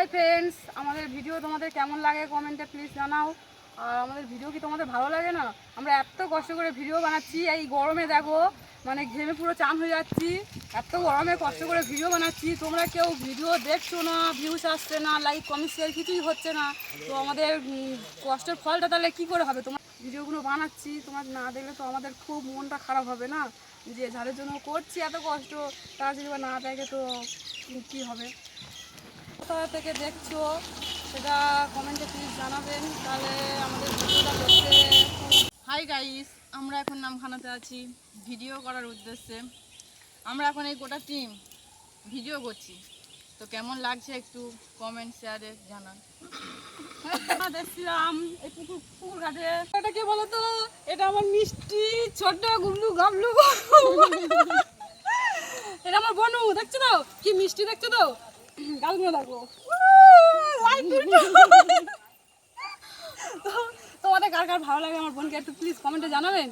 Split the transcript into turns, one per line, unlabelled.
Hi friends, আমাদের video তোমাদের কেমন লাগে কমেন্টে প্লিজ জানাও। আর আমাদের ভিডিও কি তোমাদের ভালো লাগে না? আমরা এত কষ্ট করে ভিডিও বানাচ্ছি, এই গরমে দেখো মানে ঘেমে পুরো চান হয়ে যাচ্ছি। এত গরমে কষ্ট করে ভিডিও বানাচ্ছি, তোমরা কেউ ভিডিও দেখছো না, ভিউস আসছে না, লাইক কমেন্ট শেয়ার কিছুই হচ্ছে না। তো আমাদের কষ্টের ফলটা তাহলে কী করে হবে? তোমার ভিডিওগুলো বানাচ্ছি, তোমার না দেখলে তো আমাদের খুব মনটা খারাপ হবে না, যে যাদের জন্য করছি এত কষ্ট, তারা যদি না দেখে তো কী হবে? কোথা থেকে দেখছো সেটা কমেন্টে প্লিজ জানাবেন, তাহলে আমাদের ভিডিওটা দেখতে।
হাই গাইস, আমরা এখন নামখানাতে আছি ভিডিও করার উদ্দেশ্যে। আমরা এখন এই গোটা টিম ভিডিও করছি, তো কেমন লাগছে একটু কমেন্ট শেয়ারে জানান।
দেখছিলাম এই পুকুর ঘাটে, এটা কে বলো তো? এটা আমার মিষ্টি ছোট গুবলু গাবলু, এটা আমার বনু। দেখছো তো কি মিষ্টি, দেখছো তো গালগুলো দেখো। তোমাদের কার কার ভালো লাগে আমার বোনকে একটু প্লিজ কমেন্টে জানাবেন।